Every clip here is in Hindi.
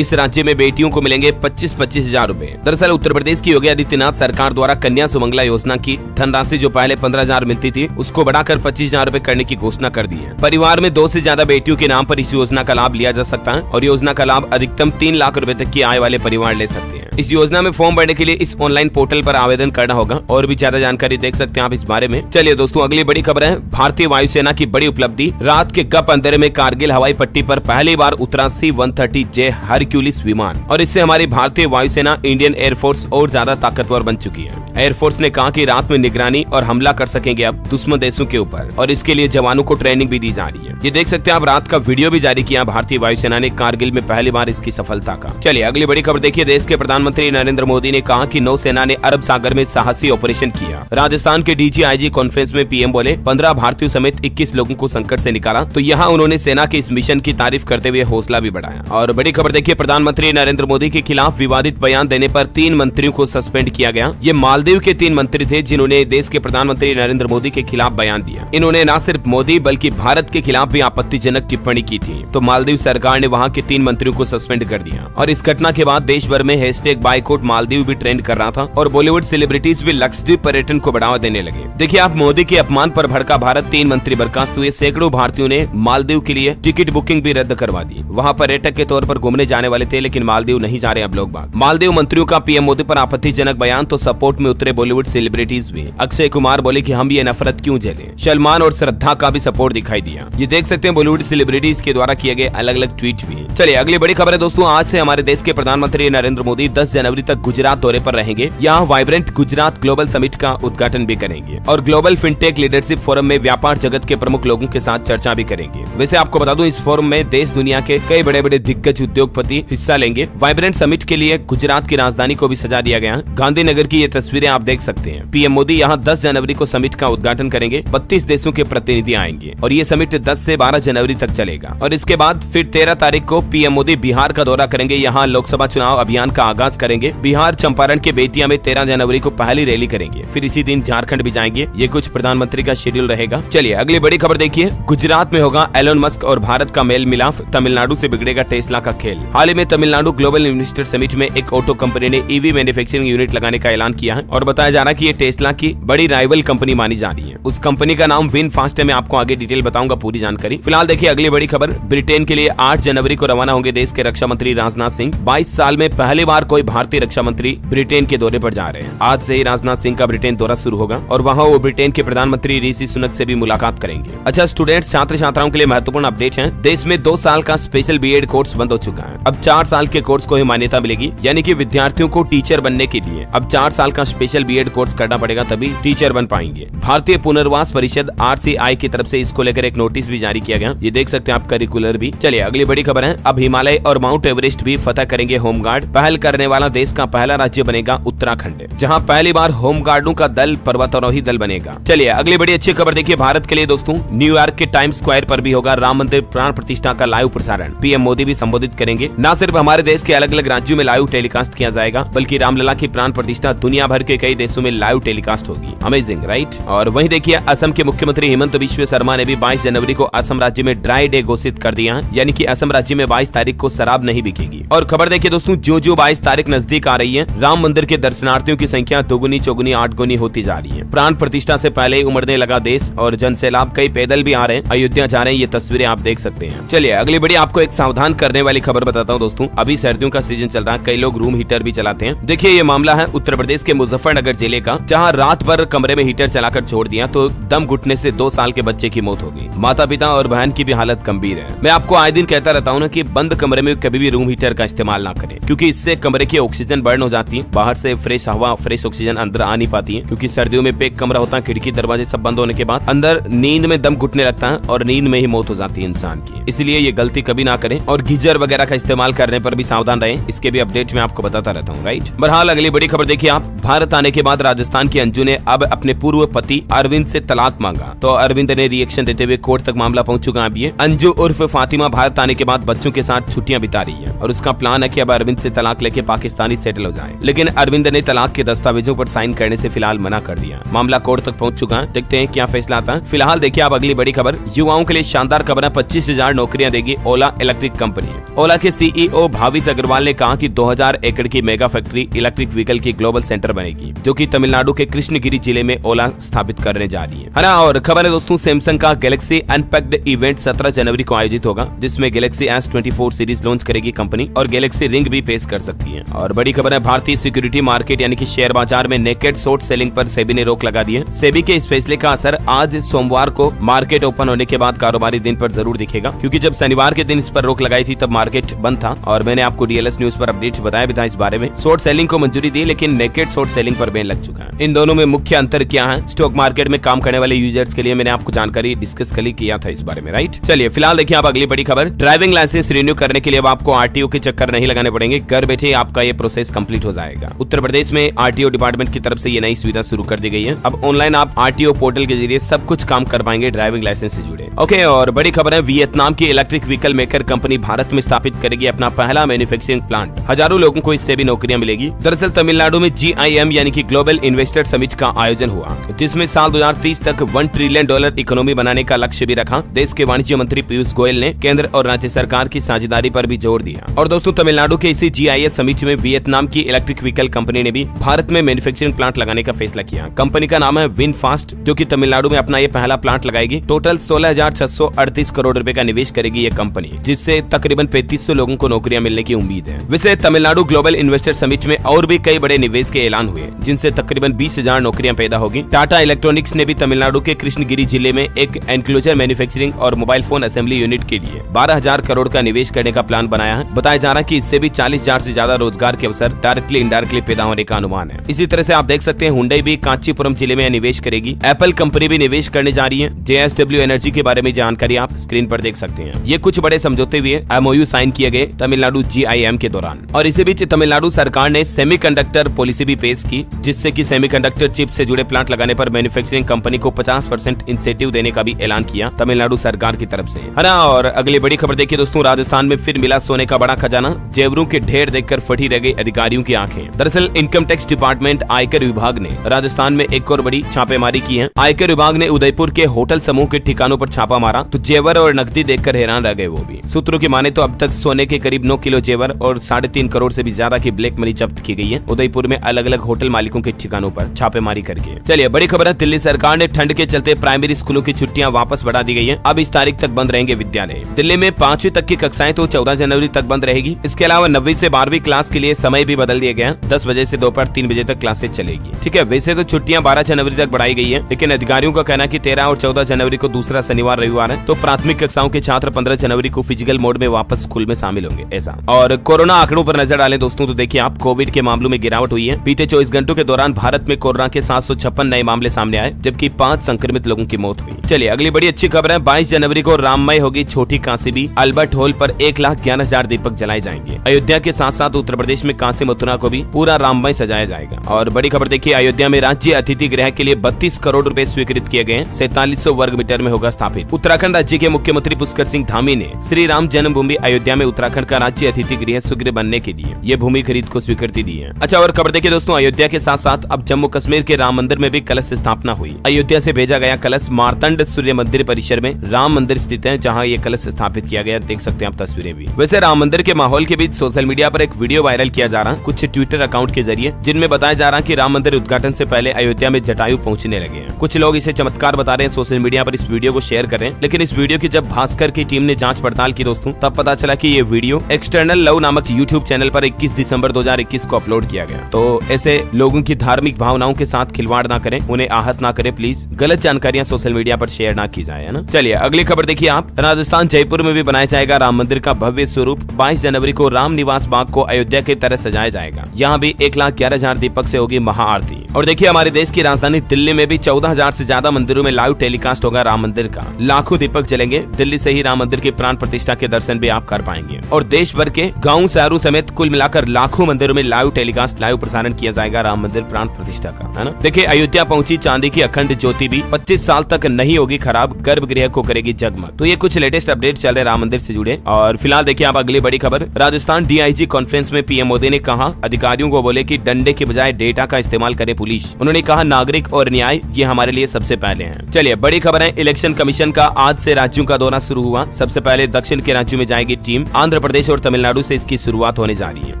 इस राज्य में बेटियों को मिलेंगे 25-25 हजार रूपए। दरअसल उत्तर प्रदेश की योगी आदित्यनाथ सरकार द्वारा कन्या सुमंगला योजना की धनराशि जो पहले 15,000 मिलती थी उसको बढ़ाकर 25,000 रूपए करने की घोषणा कर दी है। परिवार में 2 से ज्यादा बेटियों के नाम पर इस योजना का लाभ लिया जा सकता है और योजना का लाभ अधिकतम 3 लाख रूपए तक की आय वाले परिवार ले सकते हैं। इस योजना में फॉर्म भरने के लिए इस ऑनलाइन पोर्टल पर आवेदन करना होगा और भी ज्यादा जानकारी देख सकते हैं आप इस बारे में। चलिए दोस्तों, अगली बड़ी खबर है भारतीय वायुसेना की बड़ी उपलब्धि। रात के गप अंधेरे में कारगिल हवाई पट्टी पर पहली बार उतरा C-130J हरक्यूलिस विमान और इससे हमारी भारतीय वायुसेना इंडियन एयरफोर्स और ज्यादा ताकतवर बन चुकी है। एयरफोर्स ने कहा कि रात में निगरानी और हमला कर सकेंगे अब दुश्मन देशों के ऊपर और इसके लिए जवानों को ट्रेनिंग भी दी जा रही है। ये देख सकते हैं आप, रात का वीडियो भी जारी किया भारतीय वायुसेना ने कारगिल में पहली बार इसकी सफलता का। चलिए अगली बड़ी खबर देखिए। देश के प्रधानमंत्री नरेंद्र मोदी ने कहा कि नौसेना ने अरब सागर में साहसी ऑपरेशन किया। राजस्थान के DGIG कॉन्फ्रेंस में PM बोले 15 भारतीयों समेत 21 लोगों को संकट से निकाला। तो यहाँ उन्होंने सेना के इस मिशन की तारीफ करते हुए हौसला भी बढ़ाया। और बड़ी खबर देखिए, प्रधानमंत्री नरेंद्र मोदी के खिलाफ विवादित बयान देने पर 3 मंत्रियों को सस्पेंड किया गया। ये मालदीव के 3 मंत्री थे जिन्होंने देश के प्रधानमंत्री नरेंद्र मोदी के खिलाफ बयान दिया। इन्होंने न सिर्फ मोदी बल्कि भारत के खिलाफ भी आपत्तिजनक टिप्पणी की थी। तो मालदीव सरकार ने वहाँ के 3 मंत्रियों को सस्पेंड कर दिया और इस घटना के बाद देश भर में #बाइकआउट मालदीव भी ट्रेंड कर रहा था और बॉलीवुड सेलिब्रिटीज भी लक्षद्वीप पर्यटन को बढ़ावा देने लगे। देखिए आप, मोदी के अपमान पर भड़का भारत, 3 मंत्री बर्खास्त हुए। सैकड़ों भारतीयों ने मालदीव के लिए टिकट बुकिंग भी रद्द करवा दी। वहाँ पर्यटक के तौर पर घूमने जाने वाले थे लेकिन मालदीव नहीं जा रहे अब लोग बाग। मालदीव मंत्रियों का PM मोदी पर आपत्तिजनक बयान, तो सपोर्ट में उतरे बॉलीवुड सेलिब्रिटीज भी। अक्षय कुमार बोले कि हम ये नफरत क्यों झेलें। सलमान और श्रद्धा का भी सपोर्ट दिखाई दिया। ये देख सकते हैं बॉलीवुड सेलिब्रिटीज के द्वारा किए गए अलग अलग ट्वीट भी। चलिए अगली बड़ी खबर है दोस्तों, आज से हमारे देश के प्रधानमंत्री नरेंद्र मोदी 10 जनवरी तक गुजरात दौरे पर रहेंगे। यहाँ वाइब्रेंट गुजरात ग्लोबल समिट का उद्घाटन भी करेंगे और ग्लोबल फिनटेक लीडरशिप फोरम में व्यापार जगत के प्रमुख लोगों के साथ चर्चा भी करेंगे। वैसे आपको बता दूं, इस फोरम में देश दुनिया के कई बड़े बड़े दिग्गज उद्योगपति हिस्सा लेंगे। वाइब्रेंट समिट के लिए गुजरात की राजधानी को भी सजा दिया गया है। गांधीनगर की ये तस्वीरें आप देख सकते हैं। PM मोदी यहाँ 10 जनवरी को समिट का उद्घाटन करेंगे। 32 देशों के प्रतिनिधि आएंगे और ये समिट 10 से 12 जनवरी तक चलेगा और इसके बाद फिर 13 तारीख को PM मोदी बिहार का दौरा करेंगे। यहाँ लोकसभा चुनाव अभियान का आगाज करेंगे। बिहार चंपारण के बेतिया में 13 जनवरी को पहली रैली करेंगे। फिर इसी दिन झारखंड भी जाएंगे। ये कुछ प्रधानमंत्री का शेड्यूल रहेगा। चलिए अगली बड़ी खबर देखिए, गुजरात में होगा एलोन मस्क और भारत का मेल मिलाप। तमिलनाडु से बिगड़ेगा टेस्ला का खेल। हाल ही में तमिलनाडु ग्लोबल इन्वेस्टर समिट में एक ऑटो कंपनी ने EV मैन्युफैक्चरिंग यूनिट लगाने का ऐलान किया है और बताया जा रहा है कि ये टेस्ला की बड़ी राइवल कंपनी मानी जा रही है। उस कंपनी का नाम विनफास्ट है। मैं आपको आगे डिटेल बताऊंगा पूरी जानकारी। फिलहाल देखिए अगली बड़ी खबर, ब्रिटेन के लिए 8 जनवरी को रवाना होंगे देश के रक्षा मंत्री राजनाथ सिंह। 22 साल में पहली बार कोई भारतीय रक्षा मंत्री ब्रिटेन के दौरे पर जा रहे हैं। आज से ही राजनाथ सिंह का ब्रिटेन दौरा शुरू होगा और वहाँ वो ब्रिटेन के प्रधानमंत्री ऋषि सुनक से भी मुलाकात करेंगे। अच्छा स्टूडेंट्स, छात्र छात्राओं के लिए महत्वपूर्ण अपडेट है। देश में 2 साल का स्पेशल BEd कोर्स बंद हो चुका है। अब 4 साल के कोर्स को ही मान्यता मिलेगी, यानी कि विद्यार्थियों को टीचर बनने के लिए अब 4 साल का स्पेशल BEd कोर्स करना पड़ेगा तभी टीचर बन पाएंगे। भारतीय पुनर्वास परिषद RCI की तरफ से इसको लेकर एक नोटिस भी जारी किया गया। ये देख सकते हैं आप करिकुलर भी। चलिए अगली बड़ी खबर है, अब हिमालय और माउंट एवरेस्ट भी फतह करेंगे होमगार्ड। पहल करने वाला देश का पहला राज्य बनेगा उत्तराखंड, जहाँ पहली बार होमगार्डों का दल पर्वतारोही दल बनेगा। चलिए अगली बड़ी अच्छी खबर देखिए भारत के लिए दोस्तों, न्यूयॉर्क के टाइम्स स्क्वायर पर भी होगा राम मंदिर प्राण प्रतिष्ठा का लाइव प्रसारण। PM मोदी भी संबोधित करेंगे। न सिर्फ हमारे देश के अलग अलग राज्यों में लाइव टेलीकास्ट किया जाएगा बल्कि रामलला की प्राण प्रतिष्ठा दुनिया भर के कई देशों में लाइव टेलीकास्ट होगी। Amazing right. और वहीं देखिए असम के मुख्यमंत्री हेमंत बिश्व शर्मा ने भी 22 जनवरी को असम राज्य में ड्राई डे घोषित कर दिया है, यानी कि असम राज्य में 22 तारीख को शराब नहीं बिकेगी। और खबर देखिए दोस्तों, जो 22 तारीख नजदीक आ रही है, राम मंदिर के दर्शनार्थियों की संख्या दोगुनी चौगुनी 8 गुनी होती जा रही है। प्राण प्रतिष्ठा से पहले ही उमड़ने लगा देश और जन सैलाब, कई पैदल भी आ रहे हैं, अयोध्या जा रहे हैं। ये तस्वीरें आप देख सकते हैं। चलिए अगली बड़ी आपको एक सावधान करने वाली खबर बताता हूँ दोस्तों। अभी सर्दियों का सीजन चल रहा है, कई लोग रूम हीटर भी चलाते हैं। देखिए ये मामला है उत्तर प्रदेश के मुजफ्फरनगर जिले का, जहाँ रात भर कमरे में हीटर चलाकर छोड़ दिया तो दम घुटने से 2 साल के बच्चे की मौत हो गई। माता पिता और बहन की भी हालत गंभीर है। मैं आपको आए दिन कहता रहता हूँ ना कि बंद कमरे में कभी भी रूम हीटर का इस्तेमाल ना करें, क्योंकि इससे कमरे की ऑक्सीजन बर्न हो जाती है। बाहर से फ्रेश हवा, फ्रेश ऑक्सीजन अंदर आ नहीं पाती है, क्योंकि सर्दियों में पैक कमरा होता है, खिड़की दरवाजे सब बंद होने के बाद अंदर नींद में दम घुटने लगता है और नींद में ही मौत हो जाती है इंसान की। इसलिए ये गलती कभी ना करें और गीजर वगैरह का इस्तेमाल करने पर भी सावधान रहें। इसके भी अपडेट मैं आपको बताता रहता हूँ राइट। बहरहाल अगली बड़ी खबर देखिए आप, भारत आने के बाद राजस्थान की अंजू ने अब अपने पूर्व पति अरविंद से तलाक मांगा। तो अरविंद ने रिएक्शन देते हुए कोर्ट तक मामला पहुंच चुका है। ये अंजू उर्फ फातिमा भारत आने के बाद बच्चों के साथ छुट्टियां बिता रही है और उसका प्लान है कि अब अरविंद से तलाक लेके पाकिस्तानी सेटल हो जाए, लेकिन अरविंद ने तलाक के दस्तावेजों पर साइन करने से फिलहाल मना कर दिया। मामला कोर्ट तक पहुंच चुका है, देखते हैं क्या फैसला आता है। फिलहाल देखिए आप अगली बड़ी खबर, युवाओं के लिए शानदार खबर है, 25,000 नौकरियां देगी ओला इलेक्ट्रिक कंपनी। ओला के सीईओ भाविश अग्रवाल ने कहा कि 2000 एकड़ की मेगा फैक्ट्री इलेक्ट्रिक व्हीकल की ग्लोबल सेंटर बनेगी, जो कि तमिलनाडु के कृष्णगिरी जिले में ओला स्थापित करने जा रही है ना। और खबर है दोस्तों, सैमसंग का गैलेक्सी अनपैक्ड इवेंट 17 जनवरी को आयोजित होगा, जिसमें गैलेक्सी S24 सीरीज लॉन्च करेगी कंपनी और गैलेक्सी रिंग भी पेश कर सकती है। और बड़ी खबर है, भारतीय सिक्योरिटी मार्केट यानी कि शेयर बाजार में नेकेड शॉर्ट सेलिंग पर सेबी ने रोक लगा दी है। सेबी के इस फैसले का असर आज सोमवार को मार्केट ओपन होने के बाद कारोबारी दिन पर जरूर दिखेगा, क्योंकि जब शनिवार के दिन इस पर रोक लगाई थी तब मार्केट बंद था और मैंने आपको डीएलएस न्यूज पर अपडेट्स बताया भी था इस बारे में। शॉर्ट सेलिंग को मंजूरी दी, लेकिन नेकेड शॉर्ट सेलिंग पर बैन लग चुका है। इन दोनों में मुख्य अंतर क्या है, स्टॉक मार्केट में काम करने वाले यूजर्स के लिए मैंने आपको जानकारी डिस्कस कल किया था इस बारे में, राइट। चलिए फिलहाल देखिए आप अगली बड़ी खबर, ड्राइविंग लाइसेंस रिन्यू करने के लिए अब आपको आरटीओ के चक्कर नहीं लगाने पड़ेंगे, घर बैठे आपका ये प्रोसेस कंप्लीट हो जाएगा। उत्तर प्रदेश में आरटीओ डिपार्टमेंट की तरफ से ये नई सुविधा शुरू कर दी गई है। अब ऑनलाइन आप आरटीओ पोर्टल के जरिए सब कुछ काम कर पाएंगे ड्राइविंग लाइसेंस से जुड़े। ओके, और बड़ी खबर है, वियतनाम की electric vehicle maker company Bharat में स्थापित करेगी अपना पहला मैन्युफैक्चरिंग प्लांट। हजारों लोगों को इससे भी नौकरियां मिलेगी। दरअसल तमिलनाडु में GIM यानी कि ग्लोबल इन्वेस्टर समिट का आयोजन हुआ, जिसमें साल 2030 तक $1 ट्रिलियन इकोनॉमी बनाने का लक्ष्य भी रखा। देश के वाणिज्य मंत्री पीयूष गोयल ने केंद्र और राज्य सरकार की साझेदारी पर भी जोर दिया। और दोस्तों, तमिलनाडु के इसी GIS समिट में वियतनाम की इलेक्ट्रिक व्हीकल कंपनी ने भी भारत में मैन्युफैक्चरिंग प्लांट लगाने का फैसला किया। कंपनी का नाम है विनफास्ट, जो कि तमिलनाडु में अपना ये पहला प्लांट लगाएगी। टोटल 16,638 करोड़ रुपए का निवेश करेगी ये कंपनी, जिससे तकरीबन 3500 लोगों को नौकरियां मिलने की उम्मीद है। वैसे तमिलनाडु ग्लोबल इन्वेस्टर समिट में और भी कई बड़े निवेश के ऐलान हुए, जिनसे तकरीबन 20,000 नौकरियां पैदा होगी। टाटा इलेक्ट्रॉनिक्स ने भी तमिलनाडु के कृष्णगिरी जिले में एक एनक्लोजर मैन्युफैक्चरिंग और मोबाइल फोन असेंबली यूनिट के लिए 12,000 करोड़ का निवेश करने का प्लान बनाया है। बताया जा रहा है कि इससे भी 40,000 से ज्यादा रोजगार के अवसर डायरेक्टली इनडायरेक्टली पैदा होने का अनुमान है। इसी तरह से आप देख सकते हैं, हुंडई भी कांचीपुरम जिले में निवेश करेगी। एप्पल कंपनी भी निवेश करने जा रही है। JSW एनर्जी के बारे में जानकारी आप स्क्रीन पर देख सकते हैं। ये कुछ बड़े समझौते हुए MOU साइन किए गए तमिलनाडु GIM के दौरान। और इसी बीच तमिलनाडु सरकार ने सेमीकंडक्टर पॉलिसी भी पेश की, जिससे कि सेमीकंडक्टर चिप से जुड़े प्लांट लगाने पर मैन्युफैक्चरिंग कंपनी को 50% इंसेंटिव देने का भी ऐलान किया तमिलनाडु सरकार की तरफ से, है ना। और अगली बड़ी खबर देखिए दोस्तों, राजस्थान में फिर मिला सोने का बड़ा खजाना। जेवरों के ढेर देखकर फटी रह गई अधिकारियों की आंखें। दरअसल इनकम टैक्स डिपार्टमेंट आयकर विभाग ने राजस्थान में एक और बड़ी छापेमारी की है। आयकर विभाग ने उदयपुर के होटल समूह के ठिकानों पर छापा मारा, तो जेवर और नकदी देखकर हैरान रह गए वो भी। सूत्रों की माने तो अब तक सोने के करीब 9 किलो जेवर और 3.5 करोड़ से भी ज्यादा की ब्लैक मनी जब्त की गई है उदयपुर में अलग अलग होटल मालिकों के ठिकानों पर छापेमारी करके। चलिए बड़ी खबर है, दिल्ली सरकार ने ठंड के चलते प्राइमरी स्कूलों की छुट्टियां वापस बढ़ा दी गई है। अब इस तारीख तक बंद रहेंगे विद्यालय। दिल्ली में 5वीं तक की कक्षाएं तो 14 जनवरी तक बंद रहेगी। इसके अलावा 9वीं से 12वीं क्लास के लिए समय भी बदल दिया गया। 10 बजे से दोपहर 3 बजे तक क्लासेज चलेगी। ठीक है, वैसे तो छुट्टियां 12 जनवरी तक बढ़ाई गई है, लेकिन अधिकारियों का कहना है कि 13 और 14 जनवरी को दूसरा शनिवार रविवार है, तो प्राथमिक कक्षाओं के छात्र 15 जनवरी को फिजिकल मोड में वापस स्कूल में शामिल होंगे ऐसा। और कोरोना आंकड़ों पर नजर डालें दोस्तों, तो देखिए आप, कोविड के मामलों में गिरावट हुई है। बीते 24 घंटों के दौरान भारत में कोरोना के 756 नए मामले सामने आए, जबकि 5 संक्रमित लोगों की मौत हुई। चलिए अगली बड़ी अच्छी खबर है, 22 जनवरी को राममय होगी छोटी काशी भी। अल्बर्ट हॉल पर 1,11,000 दीपक जलाए जाएंगे। अयोध्या के साथ साथ उत्तर प्रदेश में काशी मथुरा को भी पूरा राममय सजाया जाएगा। और बड़ी खबर देखिए, अयोध्या में राज्य अतिथि गृह के लिए 32 करोड़ रुपए स्वीकृत किए गए। 4700 वर्ग मीटर में होगा स्थापित। उत्तराखंड राज्य के मुख्यमंत्री पुष्कर सिंह धामी ने श्री राम जन्मभूमि अयोध्या में उत्तराखंड का राज्य अतिथि गृह शीघ्र बनने के लिए ये भूमि खरीद को स्वीकृति दी है। अच्छा, और खबर देखिए दोस्तों, अयोध्या के साथ साथ अब जम्मू कश्मीर के राम मंदिर में भी कलश स्थापना हुई। अयोध्या से भेजा गया कलश मार्तंड सूर्य मंदिर परिसर में राम मंदिर स्थित है, जहाँ ये कलश स्थापित किया गया। देख सकते हैं आप तस्वीरें भी। वैसे राम मंदिर के माहौल के बीच सोशल मीडिया पर एक वीडियो वायरल किया जा रहा है कुछ ट्विटर अकाउंट के जरिए, जिनमें बताया जा रहा है कि राम मंदिर उद्घाटन से पहले अयोध्या में जटायु पहुंचने लगे हैं। कुछ लोग इसे चमत्कार बता रहे हैं, सोशल मीडिया पर इस वीडियो को शेयर कर रहे हैं, लेकिन इस वीडियो की जब भास्कर की टीम ने जांच पड़ताल की दोस्तों, तब पता चला कि ये वीडियो एक्सटर्नल लव नामक यूट्यूब चैनल पर 21 दिसंबर 2021 को अपलोड किया गया। तो ऐसे लोगों की धार्मिक भावनाओं के साथ खिलवाड़ ना करें, उन्हें आहत ना करें प्लीज। गलत जानकारियां सोशल मीडिया पर शेयर ना की जाए, है ना। चलिए अगली खबर देखिए आप, राजस्थान जयपुर में भी बनाया जाएगा राम मंदिर का भव्य स्वरूप। 22 जनवरी को राम निवास बाग को अयोध्या की तरह सजाया जाएगा। यहाँ भी 1,11,000 दीपक से होगी महाआरती। और देखिए हमारे देश की राजधानी दिल्ली में भी 14,000 से ज्यादा मंदिरों में लाइव टेलीकास्ट होगा राम मंदिर का। लाखों दीपक जलेंगे। दिल्ली से ही राम मंदिर की प्राण प्रतिष्ठा के दर्शन भी आप कर पाएंगे। और देश भर के गाँव शहरों समेत कुल मिलाकर लाखों मंदिरों में लाइव टेलीकास्ट, लाइव प्रसारण किया जाएगा राम मंदिर प्राण प्रतिष्ठा का, है ना। देखिए अयोध्या पहुंची चांदी की अखंड ज्योति भी 25 साल तक नहीं होगी खराब, गर्भगृह को करेगी जगमग। तो ये कुछ लेटेस्ट अपडेट चल रहे राम मंदिर से जुड़े। और फिलहाल देखिए आप अगली बड़ी खबर, राजस्थान DIG कॉन्फ्रेंस में में पीएम मोदी ने कहा, अधिकारियों को बोले कि डंडे के बजाय डेटा का इस्तेमाल करे पुलिस। उन्होंने कहा, नागरिक और न्याय ये हमारे लिए सबसे पहले है। चलिए बड़ी खबर है, इलेक्शन कमीशन का आज से राज्यों का दौरा शुरू हुआ। सबसे पहले दक्षिण के राज्यों में जाएगी टीम। आंध्र प्रदेश और तमिलनाडु से इसकी शुरुआत होने जा रही है।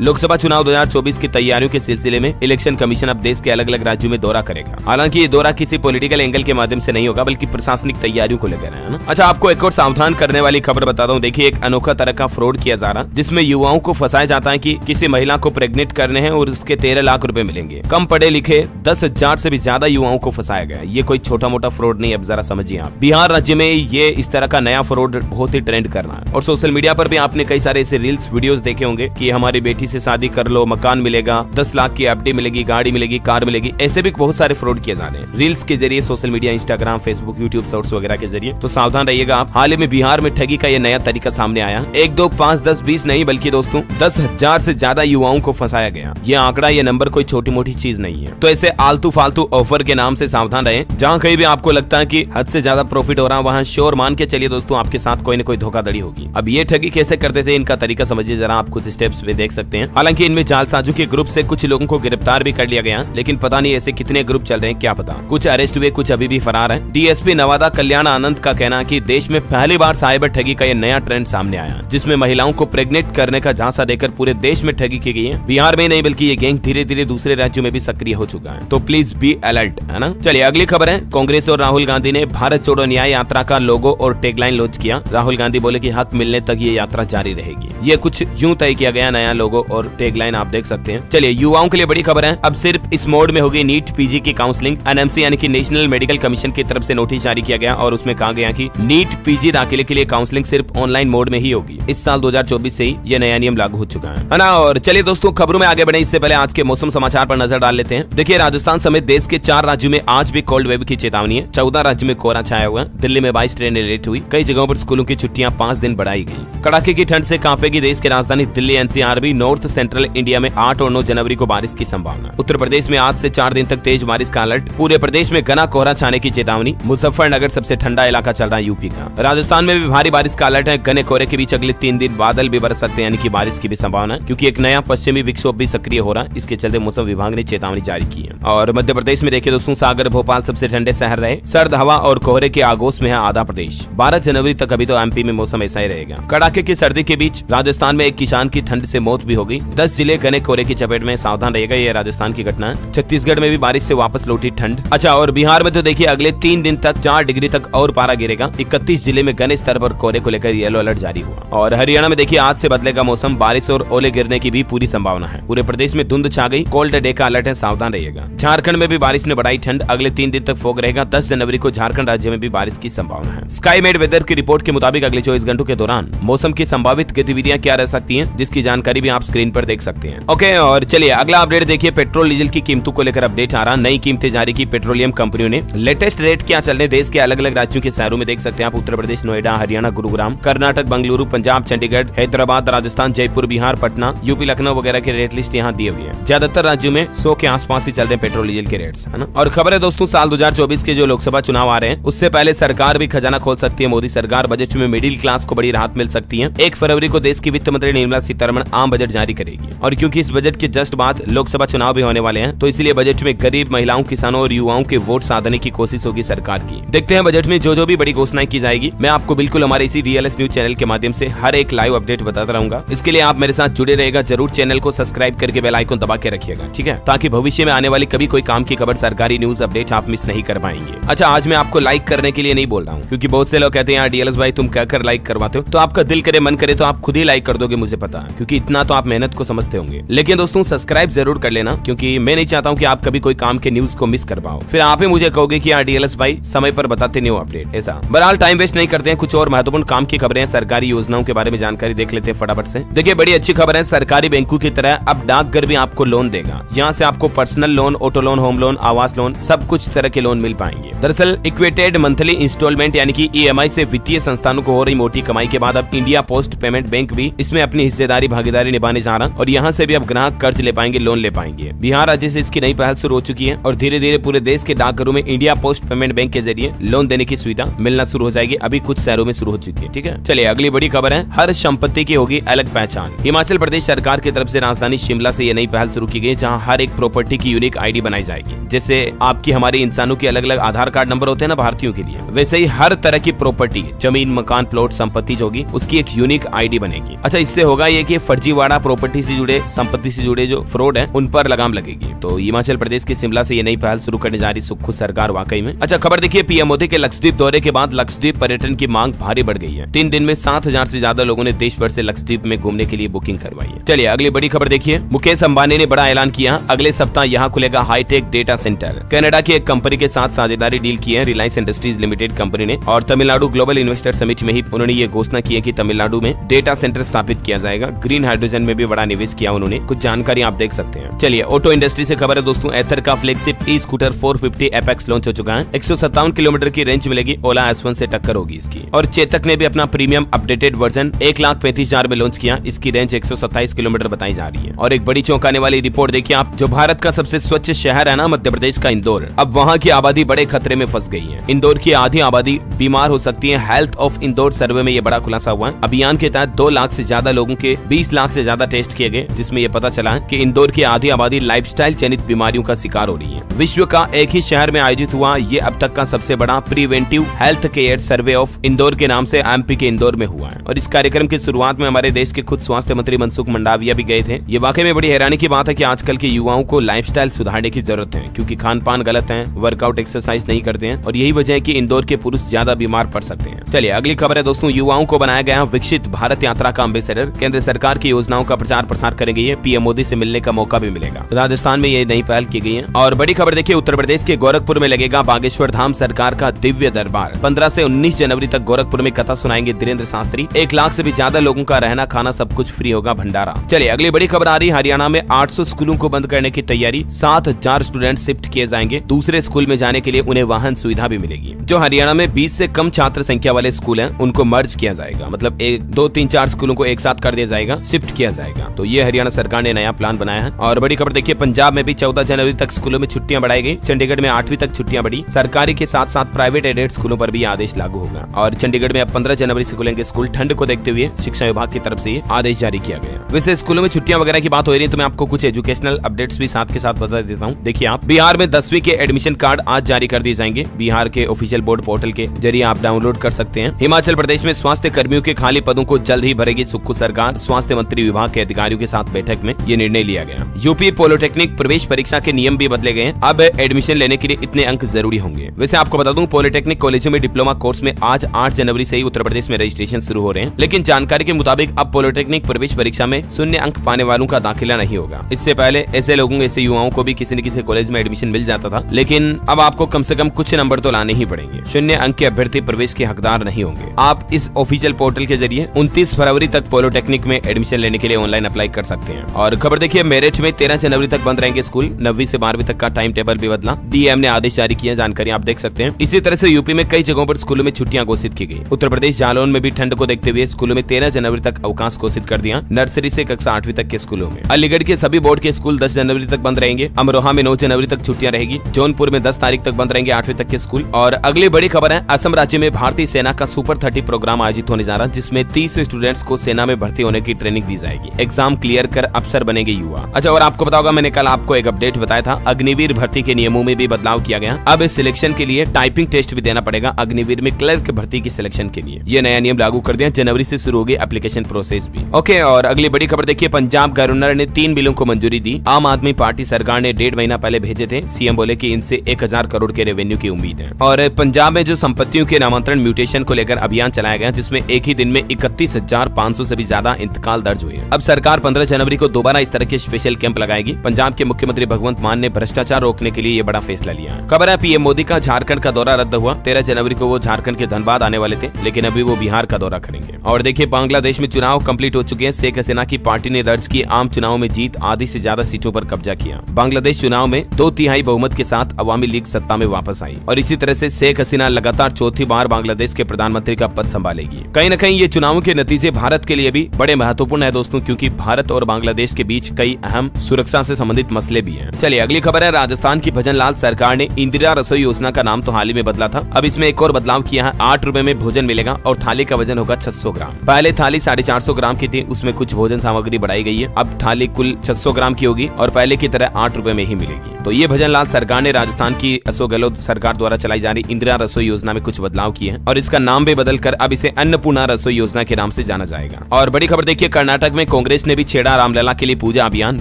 लोकसभा चुनाव 2024 की तैयारियों के सिलसिले में इलेक्शन कमीशन अब देश के अलग अलग राज्यों में दौरा करेगा। हालांकि ये दौरा किसी पॉलिटिकल एंगल के माध्यम से नहीं होगा, बल्कि प्रशासनिक तैयारियों को लेकर है ना। अच्छा, आपको एक और सावधान करने वाली खबर बताता हूँ। देखिए, एक अनोखा तरह का फ्रॉड किया जा रहा, जिसमें युवाओं को फंसाया जाता है कि किसी महिला को प्रेग्नेंट करने हैं और उसके 13 लाख रुपए मिलेंगे। कम पढ़े लिखे 10,000 से भी ज्यादा युवाओं को फंसाया गया। ये कोई छोटा मोटा फ्रॉड नहीं, अब जरा समझिए आप। बिहार राज्य में ये इस तरह का नया फ्रॉड बहुत ही ट्रेंड कर रहा है और सोशल मीडिया पर भी आपने कई सारे ऐसे रील्स वीडियोस देखे होंगे कि हमारी बेटी से शादी कर लो, मकान मिलेगा, 10 लाख की एफडी मिलेगी, गाड़ी मिलेगी, कार मिलेगी। ऐसे भी बहुत सारे फ्रॉड किए जा रहे हैं रील्स के जरिए, social media, Instagram, Facebook, YouTube shorts वगैरह के जरिए। तो सावधान रहिएगा आप। हाल ही में बिहार में ठगी का ये नया तरीका सामने आया। 1, 2, 5, 10, 20 नहीं, बल्कि दोस्तों 10,000 से ज्यादा युवाओं को फंसाया गया। ये आंकड़ा, ये नंबर कोई छोटी मोटी चीज नहीं है। तो ऐसे आलतू फालतू ऑफर के नाम से सावधान रहें। जहाँ कहीं भी आपको लगता है कि हद से ज्यादा प्रॉफिट हो रहा है, वहाँ श्योर मान के चलिए दोस्तों, आपके साथ कोई न कोई धोखाधड़ी होगी। अब ये ठगी कैसे करते थे, इनका तरीका समझिए जरा, आप कुछ स्टेप्स भी देख सकते हैं। हालांकि इनमें जालसाजों के ग्रुप से कुछ लोगों को गिरफ्तार भी कर लिया गया, लेकिन पता नहीं ऐसे कितने ग्रुप चल रहे हैं, क्या पता। कुछ अरेस्ट हुए, कुछ अभी भी फरार है। डीएसपी नवादा कल्याण आनंद का कहना है कि देश में पहली बार साइबर ठगी का ये नया ट्रेंड सामने आया, जिसमें महिलाओं को प्रेग्नेंट करने का झांसा देकर पूरे देश में ठगी की गई है। बिहार में नहीं, बल्कि ये गैंग धीरे धीरे दूसरे राज्यों में भी सक्रिय हो चुका है। तो प्लीज बी अलर्ट, है ना। चलिए अगली खबर है, कांग्रेस और राहुल गांधी ने भारत जोड़ो न्याय यात्रा का लोगो और टैगलाइन लॉन्च किया। राहुल गांधी बोले कि हक मिलने तक ये यात्रा जारी रहेगी। ये कुछ यूं तय किया गया नया लोगो और टैगलाइन, आप देख सकते हैं। चलिए युवाओं के लिए बड़ी खबर है, अब सिर्फ इस मोड में होगी नीट पीजी की काउंसलिंग। एनएमसी यानी कि नेशनल मेडिकल कमीशन की तरफ से नोटिस जारी किया गया और उसमें कहा गया कि नीट पीजी दाखिले के लिए काउंसलिंग सिर्फ ऑनलाइन मोड में ही होगी। इस साल 2024 से ही ये नया नियम लागू हो चुका है ना। और चलिए दोस्तों, खबरों में आगे बढ़े इससे पहले आज के मौसम समाचार पर नजर डाल लेते हैं। देखिए, राजस्थान समेत देश के 4 राज्यों में आज भी कोल्ड वेव की चेतावनी है। 14 राज्यों में कोहरा छाया हुआ है। दिल्ली में 22 ट्रेनें लेट हुई। कई जगहों पर स्कूलों की छुट्टियां 5 दिन बढ़ाई गई। कड़ाके की ठंड से कांपेगी देश की राजधानी दिल्ली। एनसीआर भी नॉर्थ सेंट्रल इंडिया में 8 और 9 जनवरी को बारिश की संभावना। उत्तर प्रदेश में आज से 4 दिन तक तेज बारिश का अलर्ट। पूरे प्रदेश में घना कोहरा छाने की चेतावनी। मुजफ्फरनगर सबसे ठंडा इलाका चल रहा है यूपी का। राजस्थान में भी भारी बारिश का अलर्ट है। घने कोहरे के बीच अगले 3 दिन बादल भी बरस सकते हैं, यानी कि बारिश की भी संभावना है, क्योंकि एक नया पश्चिमी विक्षोभ भी सक्रिय हो रहा है। इसके चलते मौसम विभाग ने चेतावनी जारी की है। और मध्य प्रदेश में देखिए दोस्तों, सागर भोपाल सबसे ठंडे शहर रहे। सर्द हवा और कोहरे के आगोश में है आधा प्रदेश। 12 जनवरी तक अभी तो एमपी में मौसम ऐसा ही रहेगा। कड़ाके की सर्दी के बीच राजस्थान में एक किसान की ठंड से मौत भी हो गई। 10 जिले घने कोहरे की चपेट में, सावधान रहेगा, ये राजस्थान की घटना है। छत्तीसगढ़ में भी बारिश से वापस लौटी ठंड। अच्छा, और बिहार में तो देखिए अगले 3 दिन तक 4 डिग्री तक और पारा गिरेगा। 31 जिले में घने स्तर पर कोहरे को लेकर येलो अलर्ट जारी हुआ। और हरियाणा में देखिए आज से बदलेगा मौसम। बारिश और ओले गिरने की भी पूरी संभावना है। पूरे प्रदेश में धुंध छा गई। कोल्ड डे का अलर्ट है, सावधान रहिएगा। झारखंड में भी बारिश ने बढ़ाई ठंड। अगले 3 दिन तक फॉग रहेगा। 10 जनवरी को झारखंड राज्य में भी बारिश की संभावना है। स्काई मेड वेदर की रिपोर्ट के मुताबिक अगले 24 घंटों के दौरान मौसम की संभावित गतिविधियां क्या रह सकती हैं, जिसकी जानकारी भी आप स्क्रीन पर देख सकते हैं। ओके, और चलिए अगला अपडेट देखिए, पेट्रोल डीजल की कीमतों को लेकर अपडेट आ रहा। नई कीमतें जारी की पेट्रोलियम कंपनियों ने। लेटेस्ट रेट क्या चल रहे देश के अलग अलग राज्यों के शहरों में देख सकते हैं आप। उत्तर प्रदेश नोएडा, हरियाणा गुरुग्राम, कर्नाटक बंगलुरु, पंजाब चंडीगढ़, हैदराबाद राजस्थान, जयपुर बिहार, पटना, यूपी लखनऊ वगैरह के रेट लिस्ट यहाँ दी हुई है। ज्यादातर राज्यों में 100 के आसपास ही चल रहे पेट्रोल डीजल के रेट्स, है ना। और खबर है दोस्तों, साल 2024 के जो लोकसभा चुनाव आ रहे हैं, उससे पहले सरकार भी खजाना खोल सकती है। मोदी सरकार बजट में मिडिल क्लास को बड़ी राहत मिल सकती है। 1 फरवरी को देश की वित्त मंत्री निर्मला सीतारमण आम बजट जारी करेगी। और क्योंकि इस बजट के जस्ट बाद लोकसभा चुनाव भी होने वाले हैं, तो इसलिए बजट में गरीब, महिलाओं, किसानों और युवाओं के वोट साधने की कोशिश होगी सरकार की। देखते हैं बजट में जो भी बड़ी घोषणाएं की जाएगी, मैं आपको बिल्कुल हमारे इसी डीएलएस न्यूज चैनल के माध्यम से हर एक लाइव अपडेट बताता रहूंगा। इसके लिए आप मेरे साथ जुड़े रहेगा जरूर। चैनल को सब्सक्राइब करके बेल आइकन दबा के रखिएगा, ठीक है, ताकि भविष्य में आने वाली कभी कोई काम की खबर, सरकारी न्यूज अपडेट आप मिस नहीं कर पाएंगे। अच्छा, आज मैं आपको लाइक करने के लिए नहीं बोल रहा हूँ, क्योंकि बहुत से लोग कहते हैं यार डीएलएस भाई तुम कहकर लाइक करवाते हो, तो आपका दिल करे मन करे तो आप खुद ही लाइक कर दोगे, मुझे पता है, क्योंकि इतना तो आप मेहनत को समझते होंगे। लेकिन दोस्तों सब्सक्राइब जरूर कर लेना, क्योंकि मैं नहीं चाहता हूँ कि आप कभी कोई काम के न्यूज को मिस कर पाओ। फिर आप ही मुझे कहोगे कि यार डीएलएस भाई समय पर बताते नहीं हो अपडेट, ऐसा। बहरहाल टाइम वेस्ट नहीं करते हैं, कुछ और महत्वपूर्ण काम की खबरें, सरकारी योजनाओं के बारे में जानकारी देख लेते हैं फटाफट से। देखिए बड़ी अच्छी खबर है, सरकारी बैंकों की तरह अब डाकघर भी आपको लोन देगा। यहाँ से आपको personal loan, auto loan, home loan, आवास लोन, सब कुछ तरह के लोन मिल पाएंगे। दरअसल इक्वेटेड मंथली इंस्टॉलमेंट यानी कि ईएमआई से वित्तीय संस्थानों को हो रही मोटी कमाई के बाद अब इंडिया पोस्ट पेमेंट बैंक भी इसमें अपनी हिस्सेदारी भागीदारी निभाने जा रहा, और यहाँ से भी अब ग्राहक कर्ज ले पाएंगे, लोन ले पाएंगे। बिहार राज्य से इसकी नई पहल शुरू हो चुकी है और धीरे धीरे पूरे देश के डाकघरों में इंडिया पोस्ट पेमेंट बैंक के जरिए लोन देने की सुविधा मिलना शुरू हो जाएगी। अभी कुछ शहरों में शुरू हो चुकी है, ठीक है। चलिए अगली बड़ी खबर है, हर संपत्ति की होगी अलग पहचान। हिमाचल प्रदेश सरकार की तरफ से राजधानी शिमला से ये नई पहल शुरू की गई, जहां हर एक प्रॉपर्टी की यूनिक आईडी बनाई जाएगी। जैसे आपकी हमारे इंसानों के अलग अलग आधार कार्ड नंबर होते हैं ना भारतीयों के लिए, वैसे ही हर तरह की प्रॉपर्टी, जमीन, मकान, प्लॉट, संपत्ति जो होगी उसकी एक यूनिक आईडी बनेगी। अच्छा, इससे होगा ये कि फर्जीवाड़ा प्रॉपर्टी से जुड़े, संपत्ति से जुड़े जो फ्रॉड है उन पर लगाम लगेगी। तो हिमाचल प्रदेश के शिमला से ये नई पहल शुरू करने जा रही सुक्खू सरकार वाकई में। अच्छा, खबर देखिए, पीएम मोदी के लक्षद्वीप दौरे के बाद लक्षद्वीप पर्यटन की मांग भारी बढ़ गई है। 3 दिन में 7,000 से ज्यादा लोगों ने देश भर से लक्षद्वीप में घूमने के लिए बुकिंग करवाई है। चलिए अगली बड़ी खबर देखिए, मुकेश अंबानी ने बड़ा ऐलान किया, अगले सप्ताह यहाँ खुलेगा हाईटेक डेटा सेंटर। कनाडा की एक कंपनी के साथ साझेदारी डील की है रिलायंस इंडस्ट्रीज लिमिटेड कंपनी ने, और तमिलनाडु ग्लोबल इन्वेस्टर समिट में ही उन्होंने ये घोषणा की है कि तमिलनाडु में डेटा सेंटर स्थापित किया जाएगा। ग्रीन हाइड्रोजन में भी बड़ा निवेश किया उन्होंने, कुछ जानकारी आप देख सकते हैं। चलिए ऑटो इंडस्ट्री से खबर है दोस्तों, एथर का flagship e scooter 450 apex launch हो चुका है। 157 किलोमीटर की रेंज मिलेगी, ओला S1 से टक्कर होगी इसकी। और चेतक ने भी अपना प्रीमियम अपडेटेड वर्जन 1,35,000 में लॉन्च किया, इसकी रेंज 127 किलोमीटर बताई जा रही है। और एक बड़ी चौंकाने वाली रिपोर्ट देखिए आप, जो भारत का सबसे स्वच्छ शहर है ना मध्य प्रदेश का इंदौर, अब वहाँ की आबादी बड़े खतरे में फंस गई है। इंदौर की आधी आबादी बीमार हो सकती है। हेल्थ ऑफ इंदौर सर्वे में ये बड़ा खुलासा हुआ है। अभियान के तहत 2 लाख से ज्यादा लोगों के 20 लाख से ज्यादा टेस्ट किए गए, जिसमें ये पता चला है कि इंदौर की आधी आबादी लाइफस्टाइल जनित बीमारियों का शिकार हो रही है। विश्व का एक ही शहर में आयोजित हुआ ये अब तक का सबसे बड़ा preventive health care survey of Indore के नाम से MP के इंदौर में हुआ है। और इस कार्यक्रम की शुरुआत में हमारे देश के खुद स्वास्थ्य मंत्री मनसुख मंडाविया भी गए थे। ये वाकई में बड़ी हैरानी की बात है कि आजकल के युवाओं को लाइफस्टाइल सुधारने की जरूरत है, क्योंकि खान पान गलत है, वर्कआउट एक्सरसाइज नहीं करते हैं, और यही वजह है कि इंदौर के पुरुष ज्यादा बीमार पड़ सकते हैं। चलिए अगली खबर है दोस्तों, युवाओं को बनाया गया विकसित भारत यात्रा का एम्बेसडर। केंद्र सरकार की योजनाओं का प्रचार प्रसार करेगी ये, पीएम मोदी से मिलने का मौका भी मिलेगा। राजस्थान में ये नई पहल की गई है। और बड़ी खबर देखिए, उत्तर प्रदेश के गोरखपुर में लगेगा बागेश्वर धाम सरकार का दिव्य दरबार। 15 से 19 जनवरी तक गोरखपुर में कथा सुनाएंगे धीरेन्द्र शास्त्री। 1 लाख से भी ज्यादा लोगों का रहना खाना सब कुछ फ्री होगा, भंडारा। चलिए अगली बड़ी खबर आ रही, हरियाणा में 800 स्कूलों को बंद करने की तैयारी। 7,000 स्टूडेंट शिफ्ट किए जाएंगे। दूसरे स्कूल में जाने के लिए उन्हें वाहन सुविधा भी मिलेगी। जो हरियाणा में 20 से कम छात्र संख्या वाले स्कूल हैं, उनको मर्ज किया जाएगा, मतलब 1, 2, 3, 4 स्कूलों को एक साथ कर दिया जाएगा, शिफ्ट किया जाएगा। तो ये हरियाणा सरकार ने नया प्लान बनाया है। और बड़ी खबर देखिए, पंजाब में भी 14 जनवरी तक स्कूलों में छुट्टियां बढ़ाई गई। चंडीगढ़ में 8वीं तक छुट्टियां बढ़ी। सरकारी के साथ साथ प्राइवेट एडेड स्कूलों पर भी आदेश लागू होगा। और चंडीगढ़ में अब 15 जनवरी से खुलेंगे स्कूल। ठंड को देखते हुए शिक्षा विभाग की तरफ से ये आदेश जारी किया गया। वैसे स्कूलों में छुट्टियां वगैरह की बात हो रही है, तो मैं आपको कुछ एजुकेशनल अपडेट्स भी साथ के साथ बता देता हूँ। देखिए आप, बिहार में 10वीं के एडमिशन कार्ड आज जारी कर दिए जाएंगे। बिहार के ऑफिशियल बोर्ड पोर्टल के जरिए आप डाउनलोड कर सकते हैं। हिमाचल प्रदेश में स्वास्थ्य कर्मियों के खाली पदों को जल्द ही भरेगी सुक्खू सरकार। स्वास्थ्य मंत्री विभाग के अधिकारियों के साथ बैठक में ये निर्णय लिया गया। यूपी पॉलिटेक्निक प्रवेश परीक्षा के नियम भी बदले गए। अब एडमिशन लेने के लिए इतने अंक जरूरी होंगे। वैसे आपको बता दूं, पॉलिटेक्निक कॉलेजों में डिप्लोमा कोर्स में आज 8 जनवरी से ही उत्तर प्रदेश में रजिस्ट्रेशन शुरू हो रहे हैं। लेकिन जानकारी के मुताबिक अब पॉलिटेक्निक प्रवेश परीक्षा में 0 अंक पाने वालों का दाखिला नहीं होगा। इससे पहले ऐसे लोगों, ऐसे युवाओं को भी किसी न किसी कॉलेज में एडमिशन मिल जाता था, लेकिन अब आपको कम से कम कुछ नंबर तो लाने ही पड़ेंगे। 0 अंक के अभ्यर्थी प्रवेश के हकदार नहीं होंगे। आप इस ऑफिशियल पोर्टल के जरिए 29 फरवरी तक पॉलिटेक्निक में एडमिशन लेने के लिए ऑनलाइन अप्लाई कर सकते हैं। और खबर देखिए, मेरठ में 13 जनवरी तक बंद रहेंगे स्कूल। 9वीं से 12वीं तक का टाइम टेबल भी बदला। डीएम ने आदेश जारी किया, जानकारी आप देख सकते हैं। इसी तरह से यूपी में कई जगहों पर स्कूलों में छुट्टियां घोषित की गई। उत्तर प्रदेश जालौन में भी ठंड को देखते हुए स्कूलों में 13 जनवरी तक अवकाश घोषित कर दिया। नर्सरी से कक्षा 8वीं तक के स्कूलों में। अलीगढ़ के सभी बोर्ड के स्कूल 10 जनवरी तक बंद रहेंगे। अमरोहा में 9 जनवरी तक छुट्टियां रहेगी। जौनपुर में 10 तारीख तक बंद रहेंगे 8वीं तक के स्कूल। और अगली बड़ी खबर है, असम राज्य में भारतीय सेना का सुपर 30 प्रोग्राम आयोजित होने जा रहा है, जिसमें 30 स्टूडेंट्स को सेना में भर्ती होने की ट्रेनिंग दी जाएगी। एग्जाम क्लियर कर अफसर बनेंगे युवा। अच्छा, और आपको बताओगा, मैंने कल आपको एक अपडेट बताया था, अग्निवीर भर्ती के नियमों में भी बदलाव किया गया। अब इस सिलेक्शन के लिए टाइपिंग टेस्ट भी देना पड़ेगा अग्निवीर में क्लर्क भर्ती की सिलेक्शन के लिए। ये नया नियम लागू कर दिया। जनवरी से शुरू होगी एप्लीकेशन प्रोसेस भी। ओके, और अगली बड़ी खबर देखिए, पंजाब गवर्नर ने 3 बिलों को मंजूरी दी। आम आदमी पार्टी सरकार ने 1.5 महीना पहले भेजे थे। सीएम बोले कि इनसे 1000 करोड़ के रेवेन्यू की उम्मीद है। और पंजाब में जो संपत्तियों के नामांतरण म्यूटेशन को लेकर अभियान चलाया गया, जिसमें एक ही दिन में 31,500 से भी ज्यादा इंतकाल दर्ज हुए। अब सरकार 15 जनवरी को दोबारा इस तरह के स्पेशल कैंप लगाएगी। पंजाब के मुख्यमंत्री भगवंत मान ने भ्रष्टाचार रोकने के लिए ये बड़ा फैसला लिया। खबर है, पीएम मोदी का झारखंड का दौरा रद्द हुआ। 13 जनवरी को वो झारखंड के धनबाद आने वाले थे, लेकिन अभी वो बिहार का दौरा करेंगे। और देखिए, बांग्लादेश में चुनाव कंप्लीट हो चुके हैं। शेख हसीना की पार्टी ने दर्ज की आम चुनाव में जीत, आधी से ज्यादा सीटों पर कब्जा किया। बांग्लादेश चुनाव में 2/3 बहुमत के साथ अवामी लीग सत्ता में वापस आई। और इसी तरह से शेख हसीना लगातार चौथी बार बांग्लादेश के प्रधानमंत्री का पद संभालेगी। कहीं न कहीं ये चुनावों के नतीजे भारत के लिए भी बड़े महत्वपूर्ण है दोस्तों, क्योंकि भारत और बांग्लादेश के बीच कई अहम सुरक्षा से संबंधित मसले भी हैं। चलिए अगली खबर है, राजस्थान की भजन लाल सरकार ने इंदिरा रसोई योजना का नाम तो हाल ही में बदला था। अब इसमें एक और बदलाव किया है। 8 रुपए में भोजन मिलेगा और थाली का वजन होगा 600 ग्राम। पहले थाली 450 ग्राम की थी, उसमें कुछ भोजन भोजन सामग्री बढ़ाई गई है। अब थाली कुल 600 ग्राम की होगी और पहले की तरह 8 रुपए में ही मिलेगी। तो ये भजन लाल सरकार ने राजस्थान की अशोक गहलोत सरकार द्वारा चलाई जा रही इंदिरा रसोई योजना में कुछ बदलाव किए हैं और इसका नाम भी बदलकर अब इसे अन्नपूर्णा रसोई योजना के नाम से जाना जाएगा। और बड़ी खबर देखिए, कर्नाटक में कांग्रेस ने भी छेड़ा रामलला के लिए पूजा अभियान।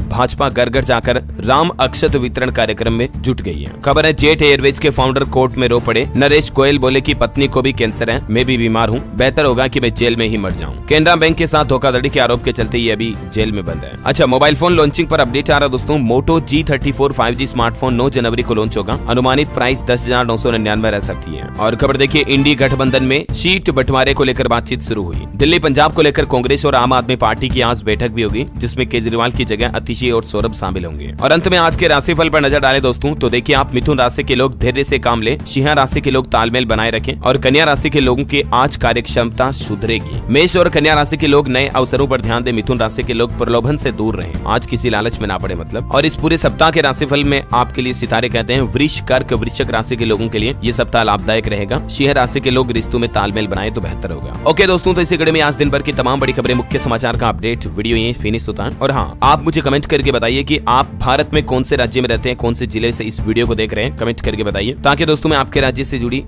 भाजपा घर घर जाकर राम अक्षत वितरण कार्यक्रम में जुट गई है। खबर है जेट एयरवेज के फाउंडर कोर्ट में रो पड़े। नरेश गोयल बोले कि पत्नी को भी कैंसर है, मैं भी बीमार हूँ, बेहतर होगा कि मैं जेल में ही मर जाऊं। केनरा बैंक के साथ धोखाधड़ी के आरोप के चलते ये अभी जेल में बंद है। अच्छा, मोबाइल फोन लॉन्चिंग पर अपडेट आ रहा दोस्तों। मोटो G34 5G स्मार्टफोन 9 जनवरी को लॉन्च होगा। अनुमानित प्राइस 10,999 रह सकती है। और खबर देखिए, इंडी गठबंधन में सीट बंटवारे को लेकर बातचीत शुरू हुई। दिल्ली पंजाब को लेकर कांग्रेस और आम आदमी पार्टी की आज बैठक भी होगी, जिसमें केजरीवाल की जगह अतिशी और सौरभ शामिल होंगे। और अंत में आज के राशिफल पर नजर डालें दोस्तों, तो देखिए आप मिथुन राशि के लोग धैर्य से काम ले, सिंह राशि के लोग तालमेल बनाए रखें और कन्या राशि के लोगों की आज कार्य क्षमता सुधरेगी। मेष और कन्या राशि के लोग नए अवसरों पर ध्यान दें। मिथुन राशि के लोग प्रलोभन से दूर रहें, आज किसी लालच में ना पड़े मतलब। और इस पूरे सप्ताह के राशिफल में आपके लिए सितारे कहते हैं वृष कर्क वृश्चिक राशि के लोगों के लिए ये सप्ताह लाभदायक रहेगा। सिंह राशि के लोग रिश्तों में तालमेल बनाए तो बेहतर होगा। ओके दोस्तों, तो इसी कड़ी में आज दिन भर की तमाम बड़ी खबरें, मुख्य समाचार का अपडेट वीडियो यहीं फिनिश होता है। और हाँ, आप मुझे कमेंट करके बताइए कि आप भारत में कौन से राज्य में रहते हैं, कौन से जिले से इस वीडियो को देख रहे हैं, कमेंट करके बताइए, ताकि दोस्तों मैं आपके राज्य से जुड़ी